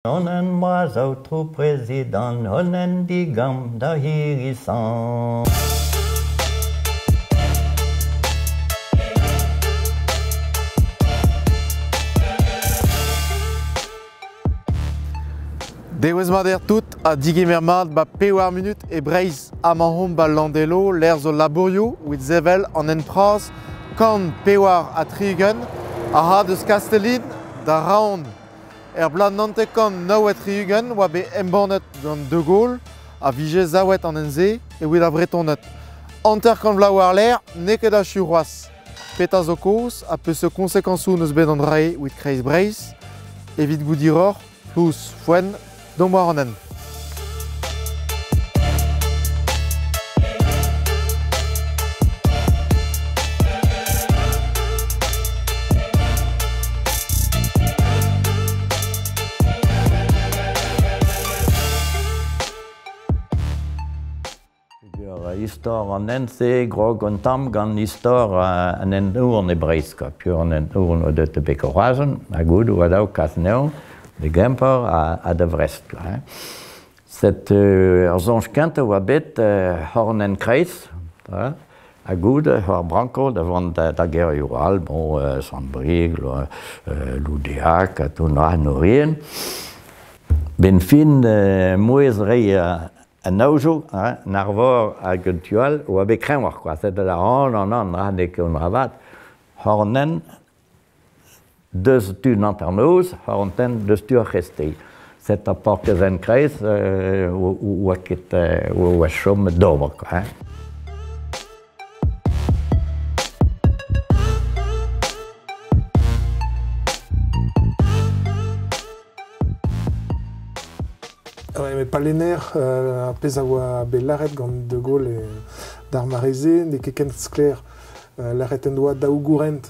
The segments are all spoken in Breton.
Onen bras outro président, onen digam da hirisan. Dewez mat tout a digemer mat ba pewar minut e breiz amahom ba landelo l'er zo laborio with zevel an enpraz kan pewar a trigen a ha deus Castellin da raon blad nantekon naouet trigen oa be embannet gant de Gaulle a vije zaouet an enze e wed a bretonnet. Anter kan vla war l'air neket a churoaz. Peta zo koz a peus se konsekensou neus bet an drae with kreiz breiz evit goudiror plus foen donc moi Ronan. Histoire en NC, grog on tam gan histoire en en ourne breiska, pur en en ourne de te bekorazen, a good ou adau kasneo, de Gemper à de Vrest. Cette arzonge kente oa bet horn en kreis, a good, hor branco devant da guerre rural, bon, Saint-Brig, Loudéac, tout noa norien. Ben fin moez rei en aujo, narvor a guntual, oa bet kremwar, quoi. C'est de la an, nek on ravat, hornen, deus tu nanternoz, horenten deus tu arrestei. C'est à part que zen kreis ou a chom d'obre. Mais pas les nerfs, apes a oa be l'arret gant de Gaulle et d'Armareze, ne ket ken skler l'arret en doa daougourent,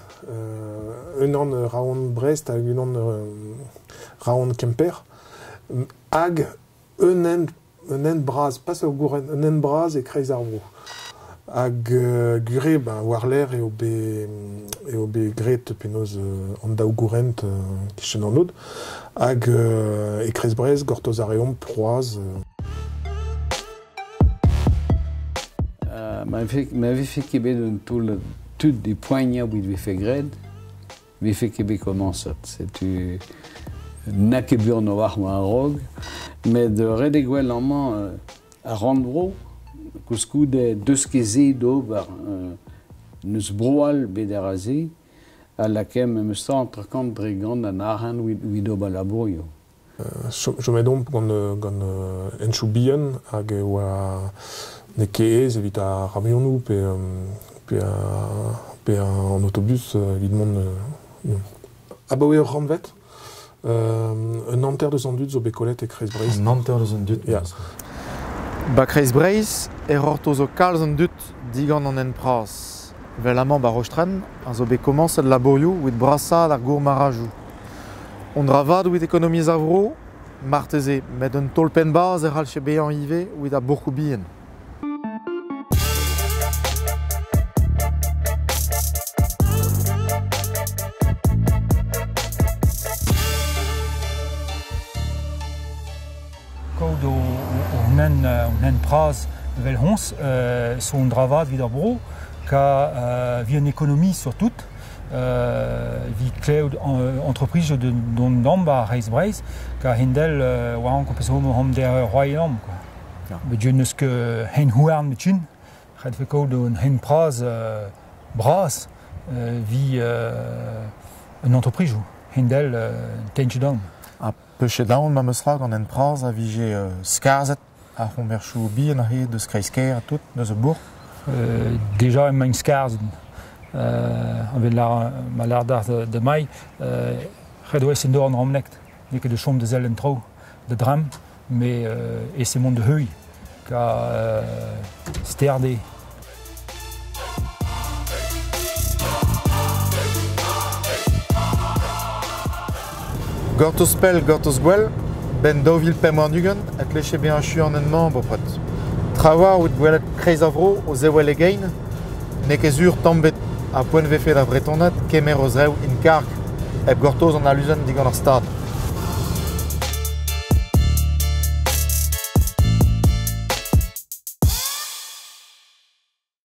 un an raon Brest hag un an raon Kemper, hag un en braz, pas au gourent, un en braz e kreiz ar vro. Hag gure war l'air e o be gret penoz an daougourent kichen an od, hag e kreiz brez gortoz ar eom proaz. Ma vi fe kebet un tout des poignards où il fait gred, vi fait kebet commence. C'est tu n'a que bur no war ma rog, mais de redegwel en man à randro, kouskou de deus keze do bar neus broal bederaze, à laquelle me sta entre kant dregant an arhan wido balaborio. Je mets donc gant enchou bihan hag oa ne keez evit a ramionou pe en autobus évidemment. Ah bah oui, Ranvet, un Nanterre de Zandut zo bekolet e kreiz breiz. Un Nanterre de Zandut. Ja. Ba kreiz breiz rorto zo kalz an dut digant an enpraz. Velamant ba rostren a zo be komanset laborio with brassad ar gour marajou. On dravad with ekonomiz avro, marteze, met un tolpen baz halche bean ive with a bourkou bien. On praz vel hons son dravad vid ar bro ka vi an économie sur tout vi kleud entreprise de don damba reis breiz ka hindel war an kompes hom der royaume quoi. Be dieu neus que hen houarn met tun red fe ko don hen praz bras vi an entreprise hindel tenche dom. A peche daon ma meus rag an enpraz a vije skarzet a c'homberchou bien a he deus kreisker a tout neus bourg. Déjà emañ skarz avec ma lardar de mai red oes en dor an ramlekt ne ket de chom de zel en tro de dram mais et c'est mon de heuil ka sterde. Gortos pel, gortos gwell, ben dovil pem an ugen, et leche ben a chu an en man bo pot. Trawar oud gwelet kreiz avro o zewel egein, ne kezur tambet a poen vefe da bretonat kemer o zrew in kark eb gortoz an aluzen digant ar stad.